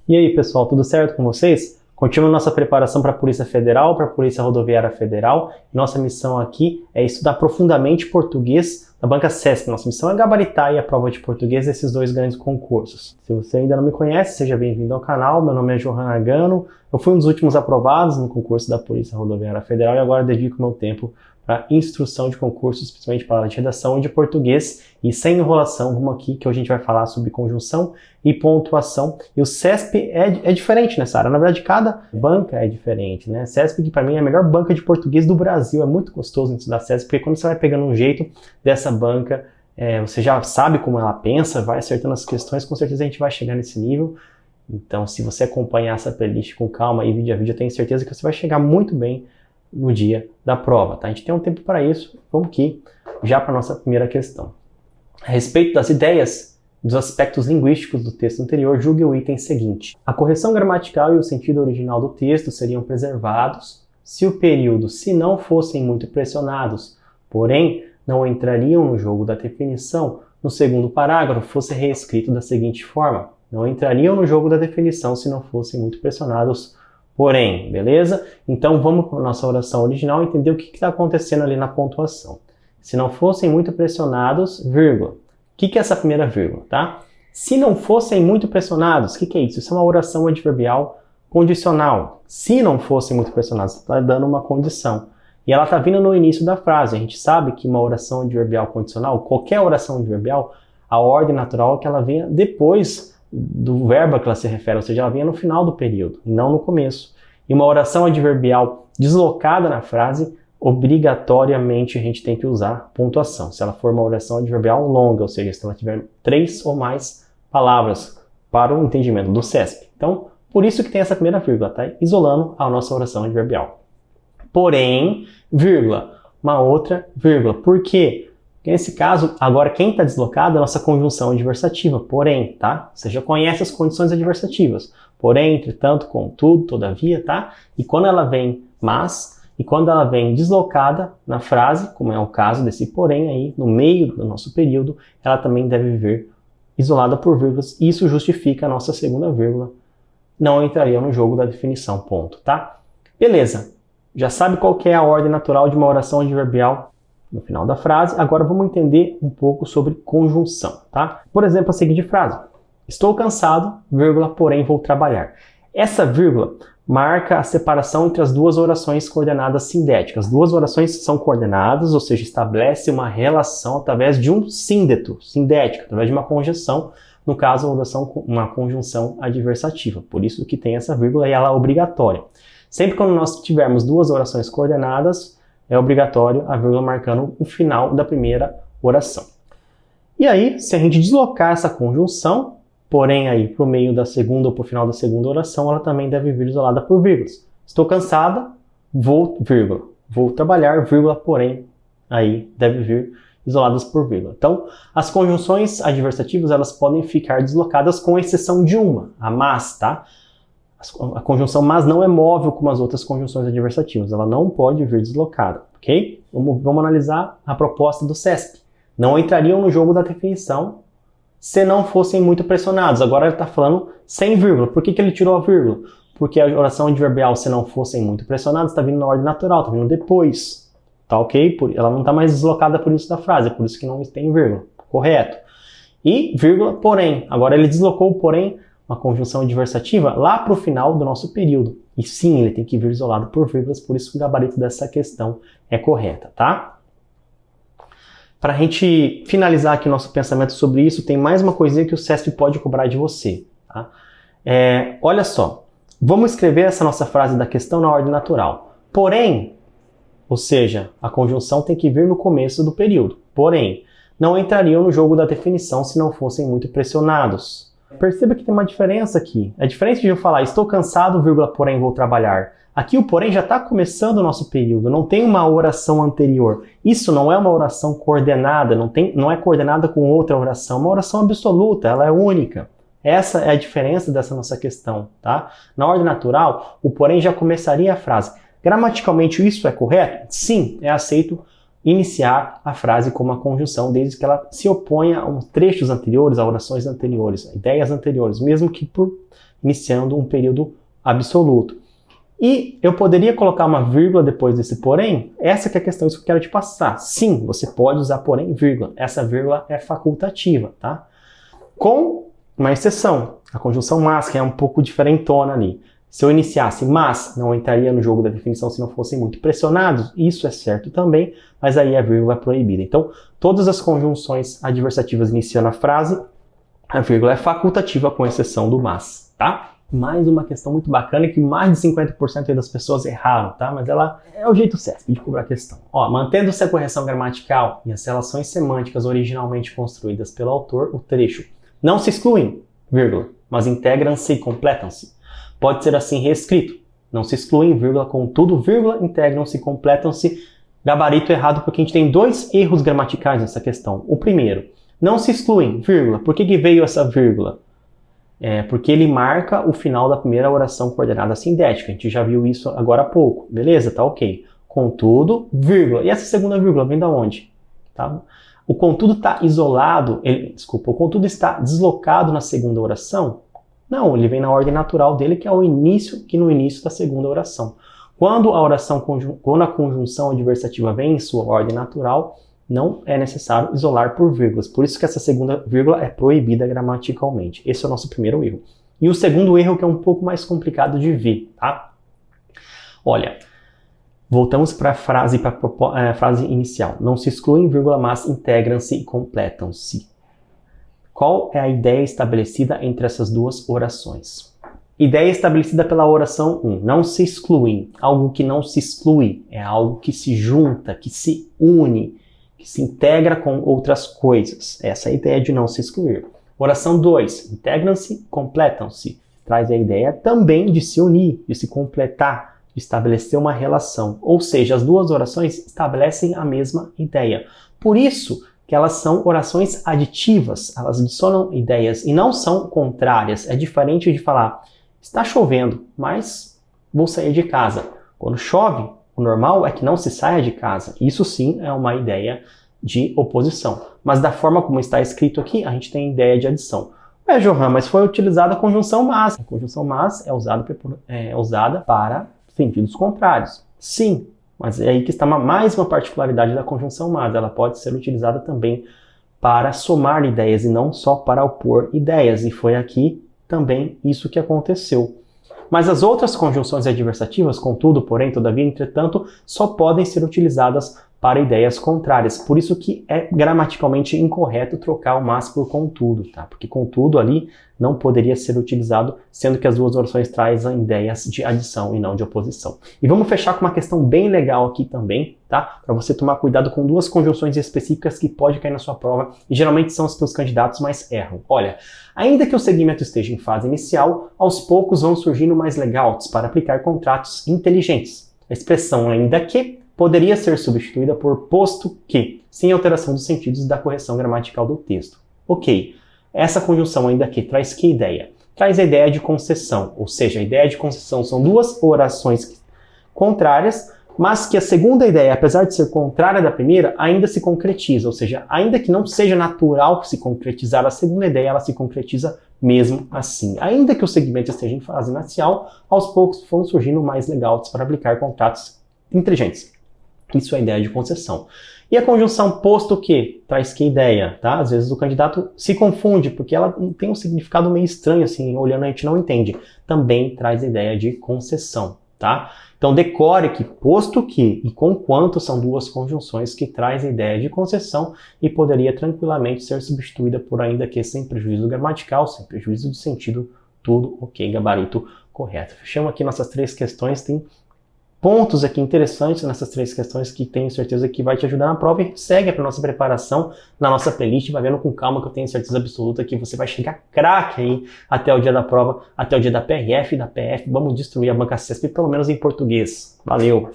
E aí, pessoal, tudo certo com vocês? Continuamos nossa preparação para a Polícia Federal, para a Polícia Rodoviária Federal. Nossa missão aqui é estudar profundamente português da banca CESP. Nossa missão é gabaritar a prova de português desses dois grandes concursos. Se você ainda não me conhece, seja bem-vindo ao canal. Meu nome é Johan Nagano. Eu fui um dos últimos aprovados no concurso da Polícia Rodoviária Federal e agora dedico meu tempo para instrução de concursos, principalmente para a área de redação e de português. E sem enrolação, vamos aqui que hoje a gente vai falar sobre conjunção e pontuação. E o CESP é diferente nessa área. Na verdade, cada banca é diferente, né? CESP, que para mim é a melhor banca de português do Brasil. É muito gostoso estudar CESP, porque quando você vai pegando um jeito dessa banca, você já sabe como ela pensa, vai acertando as questões, com certeza a gente vai chegar nesse nível. Então, se você acompanhar essa playlist com calma e vídeo a vídeo, eu tenho certeza que você vai chegar muito bem no dia da prova, tá? A gente tem um tempo para isso. Vamos aqui já para a nossa primeira questão. A respeito das ideias dos aspectos linguísticos do texto anterior, julgue o item seguinte. A correção gramatical e o sentido original do texto seriam preservados se o período, se não fossem muito pressionados, porém não entrariam no jogo da definição, no segundo parágrafo fosse reescrito da seguinte forma. Não entrariam no jogo da definição se não fossem muito pressionados, porém, beleza? Então vamos para a nossa oração original e entender o que está acontecendo ali na pontuação. Se não fossem muito pressionados, vírgula. O que é essa primeira vírgula, tá? Se não fossem muito pressionados, o que é isso? Isso é uma oração adverbial condicional. Se não fossem muito pressionados, está dando uma condição. E ela está vindo no início da frase. A gente sabe que uma oração adverbial condicional, qualquer oração adverbial, a ordem natural é que ela venha depois do verbo a que ela se refere, ou seja, ela venha no final do período, e não no começo. E uma oração adverbial deslocada na frase, obrigatoriamente a gente tem que usar pontuação. Se ela for uma oração adverbial longa, ou seja, se ela tiver 3 ou mais palavras para o entendimento do CESP. Então, por isso que tem essa primeira vírgula, tá? Isolando a nossa oração adverbial. Porém, vírgula, uma outra vírgula. Por quê? Porque nesse caso, agora quem está deslocado é a nossa conjunção adversativa, porém, tá? Você já conhece as condições adversativas. Porém, entretanto, contudo, todavia, tá? E quando ela vem mas, e quando ela vem deslocada na frase, como é o caso desse porém aí, no meio do nosso período, ela também deve vir isolada por vírgulas. Isso justifica a nossa segunda vírgula. Não entraria no jogo da definição, ponto, tá? Beleza. Já sabe qual que é a ordem natural de uma oração adverbial no final da frase. Agora vamos entender um pouco sobre conjunção, tá? Por exemplo, a seguinte frase. Estou cansado, vírgula, porém vou trabalhar. Essa vírgula marca a separação entre as duas orações coordenadas sindéticas. As duas orações são coordenadas, ou seja, estabelece uma relação através de um síndeto, sindético, através de uma conjunção, no caso, uma conjunção adversativa. Por isso que tem essa vírgula e ela é obrigatória. Sempre quando nós tivermos duas orações coordenadas, é obrigatório a vírgula marcando o final da primeira oração. E aí, se a gente deslocar essa conjunção, porém aí para o meio da segunda ou para o final da segunda oração, ela também deve vir isolada por vírgulas. Estou cansada, vou, vírgula. Vou trabalhar, vírgula, porém aí deve vir isoladas por vírgula. Então, as conjunções adversativas, elas podem ficar deslocadas com exceção de uma, a mas, tá? A conjunção mas não é móvel como as outras conjunções adversativas. Ela não pode vir deslocada, ok? Vamos analisar a proposta do CESP. Não entrariam no jogo da definição se não fossem muito pressionados. Agora ele está falando sem vírgula. Por que ele tirou a vírgula? Porque a oração adverbial, se não fossem muito pressionados, está vindo na ordem natural, está vindo depois. Tá ok? Ela não está mais deslocada por isso da frase, é por isso que não tem vírgula. Correto. E vírgula, porém. Agora ele deslocou o porém, uma conjunção adversativa, lá para o final do nosso período. E sim, ele tem que vir isolado por vírgulas, por isso que o gabarito dessa questão é correta, tá? Para a gente finalizar aqui o nosso pensamento sobre isso, tem mais uma coisinha que o CESP pode cobrar de você, tá? Olha só, vamos escrever essa nossa frase da questão na ordem natural. Porém, ou seja, a conjunção tem que vir no começo do período. Porém, não entrariam no jogo da definição se não fossem muito pressionados. Perceba que tem uma diferença aqui. É diferente de eu falar, estou cansado, vírgula, porém vou trabalhar. Aqui o porém já está começando o nosso período, não tem uma oração anterior. Isso não é uma oração coordenada, não é coordenada com outra oração, é uma oração absoluta, ela é única. Essa é a diferença dessa nossa questão, tá? Na ordem natural, o porém já começaria a frase. Gramaticalmente isso é correto? Sim, é aceito iniciar a frase com uma conjunção, desde que ela se oponha a trechos anteriores, a orações anteriores, a ideias anteriores, mesmo que por iniciando um período absoluto. E eu poderia colocar uma vírgula depois desse porém? Essa que é a questão, isso que eu quero te passar. Sim, você pode usar porém vírgula. Essa vírgula é facultativa, tá? Com uma exceção, a conjunção mas, que é um pouco diferentona ali. Se eu iniciasse mas, não entraria no jogo da definição se não fossem muito pressionados. Isso é certo também, mas aí a vírgula é proibida. Então, todas as conjunções adversativas iniciando a frase, a vírgula é facultativa com exceção do mas, tá? Mais uma questão muito bacana que mais de 50% das pessoas erraram, tá? Mas ela é o jeito certo de cobrar a questão. Ó, mantendo-se a correção gramatical e as relações semânticas originalmente construídas pelo autor, o trecho não se excluem, vírgula, mas integram-se e completam-se. Pode ser assim reescrito. Não se excluem, vírgula, contudo, vírgula, integram-se e completam-se. Gabarito errado porque a gente tem dois erros gramaticais nessa questão. O primeiro, não se excluem, vírgula. Por que veio essa vírgula? Porque ele marca o final da primeira oração coordenada sindética. A gente já viu isso agora há pouco. Beleza? Tá ok. Contudo, vírgula. E essa segunda vírgula vem da onde? Tá? O contudo está isolado, o contudo está deslocado na segunda oração? Não, ele vem na ordem natural dele, que é no início da segunda oração. Quando a conjunção adversativa vem em sua ordem natural, não é necessário isolar por vírgulas. Por isso que essa segunda vírgula é proibida gramaticalmente. Esse é o nosso primeiro erro. E o segundo erro, que é um pouco mais complicado de ver, tá? Olha, voltamos para a frase inicial. Não se excluem, vírgula, mas integram-se e completam-se. Qual é a ideia estabelecida entre essas duas orações? Ideia estabelecida pela oração 1. Não se excluem. Algo que não se exclui é algo que se junta, que se une, que se integra com outras coisas. Essa é a ideia de não se excluir. Oração 2. Integram-se, completam-se. Traz a ideia também de se unir, de se completar, de estabelecer uma relação. Ou seja, as duas orações estabelecem a mesma ideia. Por isso que elas são orações aditivas, elas adicionam ideias e não são contrárias. É diferente de falar, está chovendo, mas vou sair de casa. Quando chove, o normal é que não se saia de casa. Isso sim é uma ideia de oposição. Mas da forma como está escrito aqui, a gente tem ideia de adição. Johan, mas foi utilizada a conjunção mas. A conjunção mas é usada para sentidos contrários. Sim, mas é aí que está mais uma particularidade da conjunção mas. Ela pode ser utilizada também para somar ideias e não só para opor ideias. E foi aqui também isso que aconteceu. Mas as outras conjunções adversativas, contudo, porém, todavia, entretanto, só podem ser utilizadas para ideias contrárias. Por isso que é gramaticalmente incorreto trocar o mas por contudo, tá? Porque contudo ali não poderia ser utilizado, sendo que as duas orações trazem ideias de adição e não de oposição. E vamos fechar com uma questão bem legal aqui também, tá? Para você tomar cuidado com duas conjunções específicas que pode cair na sua prova e geralmente são os que os candidatos mais erram. Olha, ainda que o segmento esteja em fase inicial, aos poucos vão surgindo mais layouts para aplicar contratos inteligentes. A expressão ainda que poderia ser substituída por posto que, sem alteração dos sentidos da correção gramatical do texto. Ok, essa conjunção ainda que traz que ideia? Traz a ideia de concessão, ou seja, a ideia de concessão são duas orações contrárias, mas que a segunda ideia, apesar de ser contrária da primeira, ainda se concretiza, ou seja, ainda que não seja natural se concretizar a segunda ideia, ela se concretiza mesmo assim. Ainda que o segmento esteja em fase inicial, aos poucos vão surgindo mais layouts para aplicar contratos inteligentes. Isso é a ideia de concessão. E a conjunção posto que traz que ideia, tá? Às vezes o candidato se confunde, porque ela tem um significado meio estranho, assim, olhando a gente não entende. Também traz a ideia de concessão, tá? Então decore que posto que e com quanto são duas conjunções que traz a ideia de concessão e poderia tranquilamente ser substituída por ainda que sem prejuízo gramatical, sem prejuízo de sentido, tudo ok, gabarito correto. Fechamos aqui nossas três questões, tem pontos aqui interessantes nessas três questões que tenho certeza que vai te ajudar na prova e segue para nossa preparação na nossa playlist, vai vendo com calma que eu tenho certeza absoluta que você vai chegar craque aí até o dia da prova, até o dia da PRF e da PF. Vamos destruir a banca CESP, pelo menos em português. Valeu!